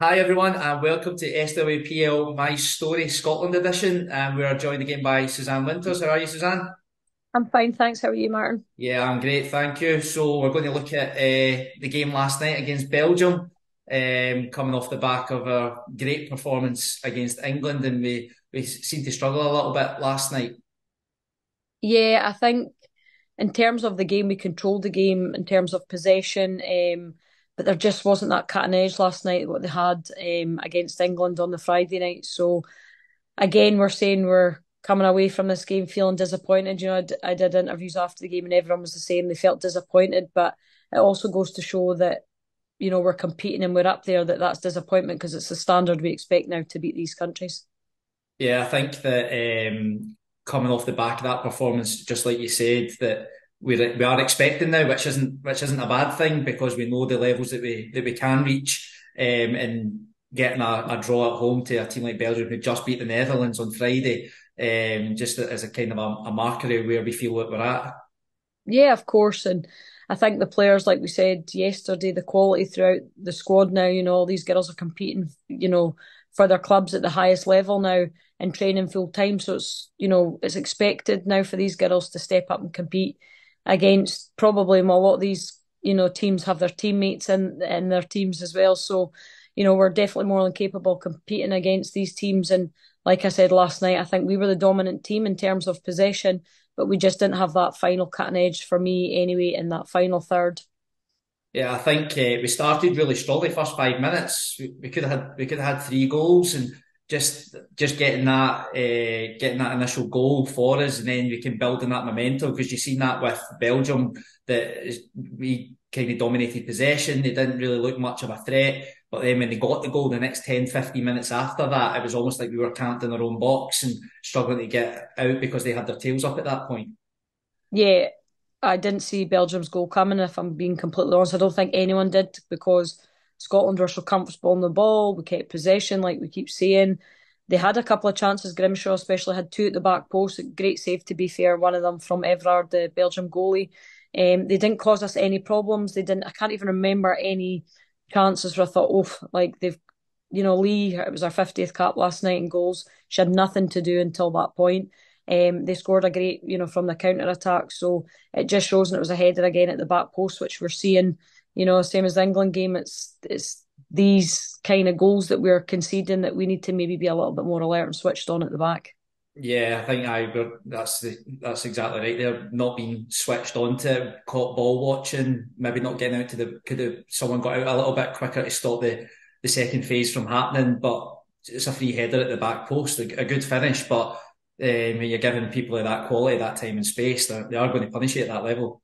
Hi everyone, and welcome to SWPL My Story Scotland edition. We are joined again by Suzanne Winters. How are you, Suzanne? I'm fine, thanks. How are you, Martin? Yeah, I'm great, thank you. So we're going to look at the game last night against Belgium, coming off the back of a great performance against England, and we seemed to struggle a little bit last night. Yeah, I think in terms of the game, we controlled the game in terms of possession, but there just wasn't that cutting edge last night what they had against England on the Friday night. So again, we're saying we're coming away from this game feeling disappointed. I did interviews after the game, and everyone was the same. They felt disappointed, but it also goes to show that we're competing and we're up there. That's disappointment because it's the standard we expect now to beat these countries. Yeah, I think that coming off the back of that performance, just like you said, that we are expecting now, which isn't a bad thing because we know the levels that we can reach, and getting a draw at home to a team like Belgium who just beat the Netherlands on Friday, just as a kind of a marker of where we feel that we're at. Yeah, of course. And I think the players, like we said yesterday, the quality throughout the squad now, all these girls are competing, for their clubs at the highest level now and training full time. So it's expected now for these girls to step up and compete against probably a lot of these, teams have their teammates in their teams as well. So, we're definitely more than capable of competing against these teams. And like I said last night, I think we were the dominant team in terms of possession, but we just didn't have that final cutting edge for me anyway in that final third. Yeah, I think we started really strongly first 5 minutes. We could have had three goals and just getting that initial goal for us, and then we can build on that momentum because you've seen that with Belgium we kind of dominated possession. They didn't really look much of a threat, but then when they got the goal, the next 10, 15 minutes after that, it was almost like we were camped in our own box and struggling to get out because they had their tails up at that point. Yeah, I didn't see Belgium's goal coming, if I'm being completely honest. I don't think anyone did because Scotland were so comfortable on the ball. We kept possession, like we keep saying. They had a couple of chances. Grimshaw especially had two at the back post. Great save, to be fair. One of them from Everard, the Belgium goalie. They didn't cause us any problems. They didn't. I can't even remember any chances where I thought, oh, like they've, Lee. It was our 50th cap last night in goals. She had nothing to do until that point. They scored a great, from the counter attack. So it just shows, and it was a header again at the back post, which we're seeing, same as the England game. It's these kind of goals that we're conceding that we need to maybe be a little bit more alert and switched on at the back. Yeah, I think that's exactly right. They're not being switched on to caught ball watching, maybe not getting out to the could have someone got out a little bit quicker to stop the second phase from happening, but it's a free header at the back post, a good finish, but when you're giving people of that quality, that time and space, they are going to punish you at that level.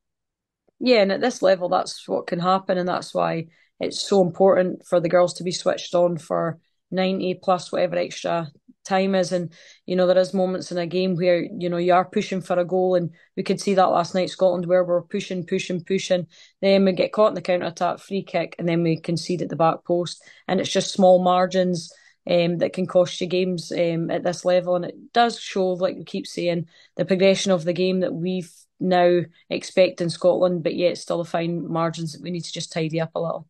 Yeah, and at this level, that's what can happen, and that's why it's so important for the girls to be switched on for 90 plus whatever extra time is. And, there is moments in a game where, you are pushing for a goal, and we could see that last night, Scotland, where we're pushing, pushing, pushing. Then we get caught in the counter attack, free kick, and then we concede at the back post. And it's just small margins that can cost you games at this level. And it does show, like we keep saying, the progression of the game that we've now expect in Scotland, but yet still the fine margins that we need to just tidy up a little.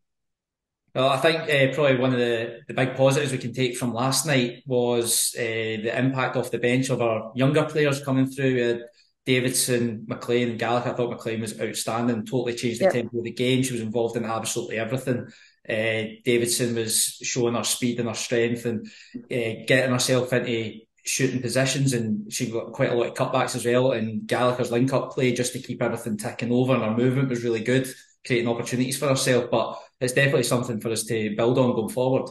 Well, I think probably one of the big positives we can take from last night was the impact off the bench of our younger players coming through. We had Davidson, McLean, and Gallagher. I thought McLean was outstanding, totally changed the Yep. tempo of the game. She was involved in absolutely everything. Davidson was showing her speed and her strength and getting herself into shooting positions, and she got quite a lot of cutbacks as well. And Gallagher's link up play just to keep everything ticking over, and her movement was really good, creating opportunities for herself. But it's definitely something for us to build on going forward.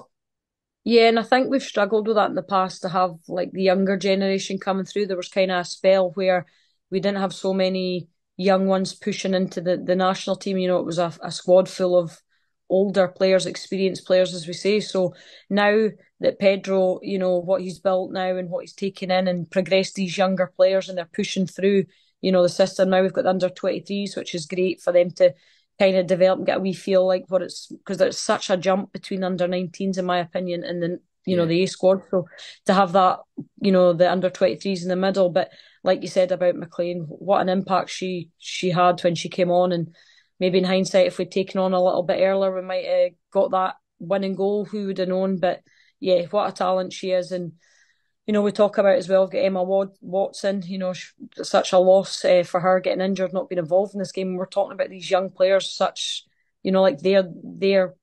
Yeah, and I think we've struggled with that in the past to have like the younger generation coming through. There was kind of a spell where we didn't have so many young ones pushing into the national team. It was a squad full of older players, experienced players, as we say. So now that Pedro, what he's built now and what he's taken in and progressed these younger players, and they're pushing through, the system. Now we've got the under 23s, which is great for them to kind of develop and get a wee feel like what it's, because there's such a jump between under 19s in my opinion and then Yeah. the A squad. So to have that, the under 23s in the middle. But like you said about McLean, what an impact she had when she came on. And maybe in hindsight, if we'd taken on a little bit earlier, we might have got that winning goal, who would have known? But yeah, what a talent she is. And we talk about as well, we've got Emma Watson, such a loss for her getting injured, not being involved in this game. We're talking about these young players, such, like they're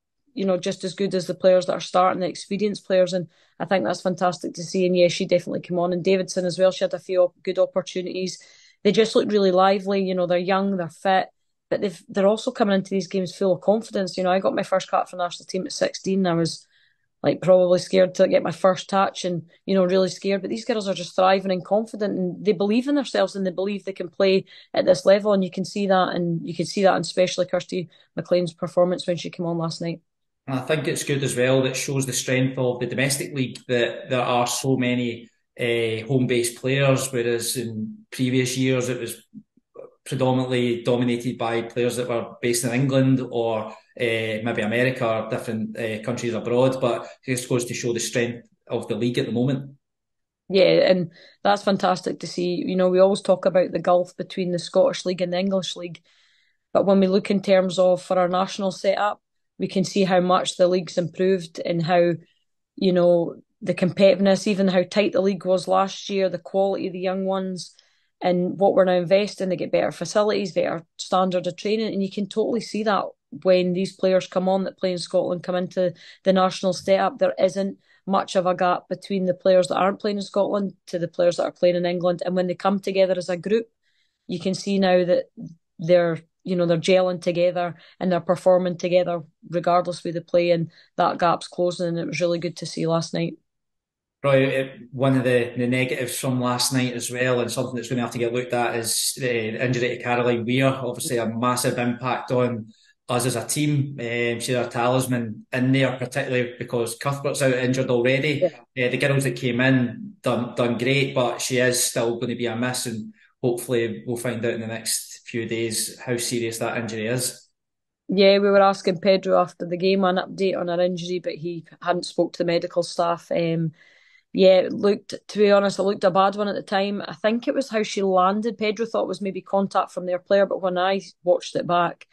just as good as the players that are starting, the experienced players. And I think that's fantastic to see. And yeah, she definitely came on. And Davidson as well, she had a few good opportunities. They just look really lively. They're young, they're fit, but they're also coming into these games full of confidence. I got my first cap for the national team at 16. I was like probably scared to get my first touch and, really scared. But these girls are just thriving and confident and they believe in themselves and they believe they can play at this level. And you can see that. And you can see that in especially Kirsty McLean's performance when she came on last night. And I think it's good as well that shows the strength of the domestic league that there are so many home-based players, whereas in previous years it was predominantly dominated by players that were based in England or maybe America or different countries abroad. But it just goes to show the strength of the league at the moment. Yeah, and that's fantastic to see. We always talk about the gulf between the Scottish League and the English League. But when we look in terms of for our national setup, we can see how much the league's improved and how, the competitiveness, even how tight the league was last year, the quality of the young ones, and what we're now investing. They get better facilities, better standard of training, and you can totally see that when these players come on that play in Scotland come into the national setup. There isn't much of a gap between the players that aren't playing in Scotland to the players that are playing in England. And when they come together as a group, you can see now that they're gelling together and they're performing together regardless where they play, and that gap's closing. And it was really good to see last night. Right, one of the negatives from last night as well, and something that's going to have to get looked at, is the injury to Caroline Weir. Obviously, a massive impact on us as a team. She's our talisman in there, particularly because Cuthbert's out injured already. Yeah. The girls that came in done great, but she is still going to be a miss, and hopefully we'll find out in the next few days how serious that injury is. Yeah, we were asking Pedro after the game an update on her injury, but he hadn't spoke to the medical staff. Yeah, to be honest, it looked a bad one at the time. I think it was how she landed. Pedro thought it was maybe contact from their player, but when I watched it back,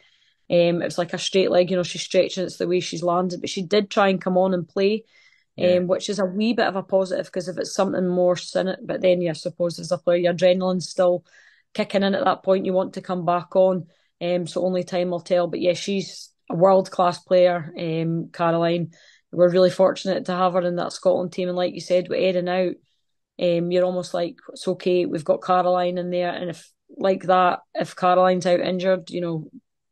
it was like a straight leg, she's stretching, it's the way she's landed. But she did try and come on and play, Yeah. which is a wee bit of a positive because if it's something more in it, but then yeah, I suppose as a player, your adrenaline's still kicking in at that point. You want to come back on, so only time will tell. But yeah, she's a world class player, Caroline. We're really fortunate to have her in that Scotland team, and like you said, with Erin out, you're almost like it's okay. We've got Caroline in there, and if like that, if Caroline's out injured,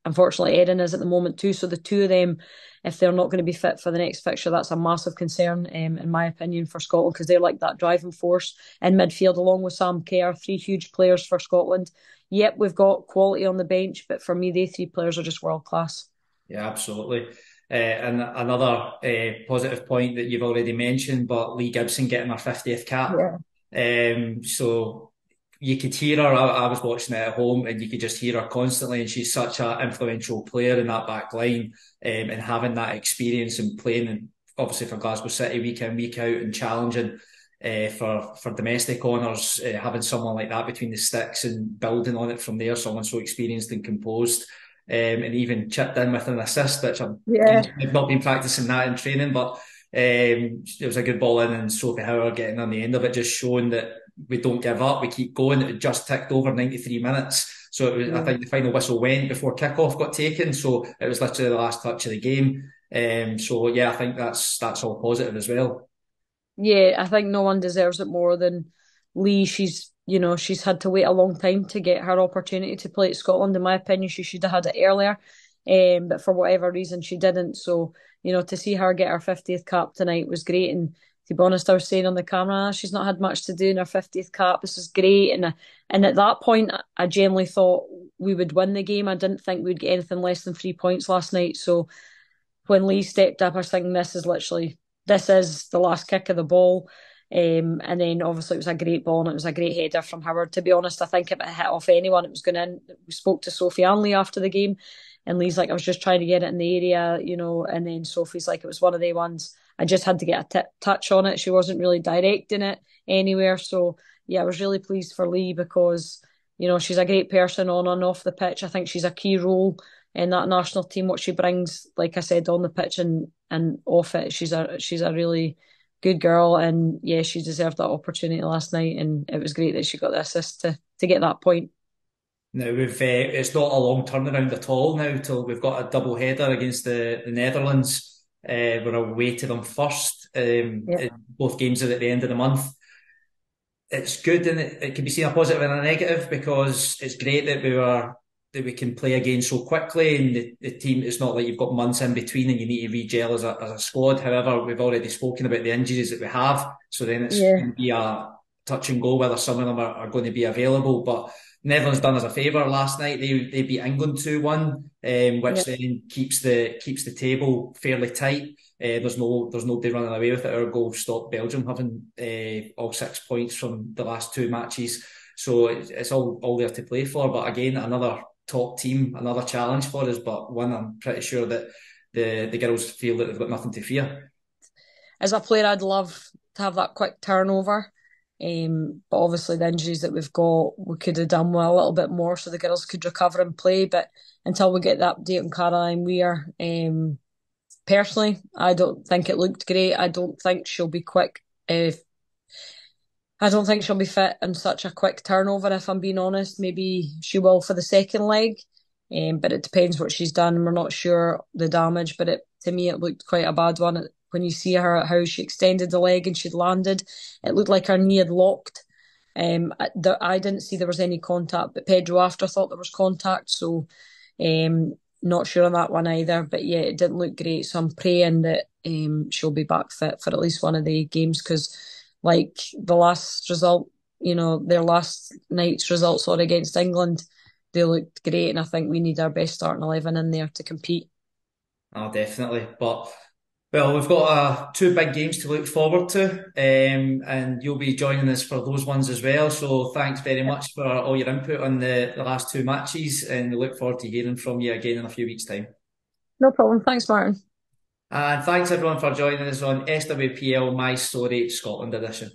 unfortunately Erin is at the moment too. So the two of them, if they're not going to be fit for the next fixture, that's a massive concern, in my opinion, for Scotland because they're like that driving force in midfield, along with Sam Kerr, three huge players for Scotland. Yep, we've got quality on the bench, but for me, they three players are just world class. Yeah, absolutely. And another positive point that you've already mentioned, but Lee Gibson getting her 50th cap. Yeah. So you could hear her. I was watching it at home, and you could just hear her constantly. And she's such an influential player in that back line, and having that experience and playing, and obviously for Glasgow City week in week out and challenging for domestic honours, having someone like that between the sticks and building on it from there, someone so experienced and composed. And even chipped in with an assist, which Yeah. I've not been practicing that in training, but it was a good ball in, and Sophie Howard getting on the end of it, just showing that we don't give up, we keep going. It just ticked over 93 minutes. So I think the final whistle went before kickoff got taken. So it was literally the last touch of the game. So yeah, I think that's all positive as well. Yeah, I think no one deserves it more than Lee. She's had to wait a long time to get her opportunity to play at Scotland. In my opinion, she should have had it earlier, but for whatever reason, she didn't. So, to see her get her 50th cap tonight was great. And to be honest, I was saying on the camera, she's not had much to do in her 50th cap. This is great. And at that point, I genuinely thought we would win the game. I didn't think we'd get anything less than 3 points last night. So when Lee stepped up, I was thinking this is the last kick of the ball. And then obviously it was a great ball and it was a great header from Howard. To be honest, I think if it hit off anyone, it was going in. We spoke to Sophie and Lee after the game, and Lee's like, I was just trying to get it in the area, and then Sophie's like, it was one of the ones, I just had to get a touch on it. She wasn't really directing it anywhere. So yeah, I was really pleased for Lee because, she's a great person on and off the pitch. I think she's a key role in that national team. What she brings, like I said, on the pitch and off it, she's a really good girl, and yeah, she deserved that opportunity last night, and it was great that she got the assist to get that point. Now it's not a long turnaround at all now till we've got a double header against the Netherlands. We're away to them first. Yeah, Both games are at the end of the month. It's good and it can be seen a positive and a negative because it's great that we can play again so quickly and the team, it's not like you've got months in between and you need to re-gel as a squad. However, we've already spoken about the injuries that we have, so then it's yeah, going to be a touch and go whether some of them are going to be available. But Netherlands done us a favour last night. They beat England 2-1, yeah, which then keeps the table fairly tight. There's nobody running away with it. Our goal stopped Belgium having all 6 points from the last two matches. So it's all there to play for. But again, another top team, another challenge for us, but one I'm pretty sure that the girls feel that they've got nothing to fear. as a player, I'd love to have that quick turnover. But obviously the injuries that we've got, we could have done well a little bit more so the girls could recover and play. But until we get that update on Caroline Weir, personally, I don't think it looked great. I don't think she'll be quick. I don't think she'll be fit in such a quick turnover, if I'm being honest. Maybe she will for the second leg, but it depends what she's done. We're not sure the damage, but to me, it looked quite a bad one. When you see her, how she extended the leg and she'd landed, it looked like her knee had locked. I didn't see there was any contact, but Pedro after thought there was contact, so not sure on that one either. But yeah, it didn't look great. So I'm praying that she'll be back fit for at least one of the games because, like the last result, their last night's result, sorry, against England, they looked great, and I think we need our best starting 11 in there to compete. Oh, definitely. But well, we've got two big games to look forward to, and you'll be joining us for those ones as well. So thanks very Yeah. much for all your input on the last two matches, and we look forward to hearing from you again in a few weeks' time. No problem. Thanks, Martin. And thanks everyone for joining us on SWPL My Story Scotland edition.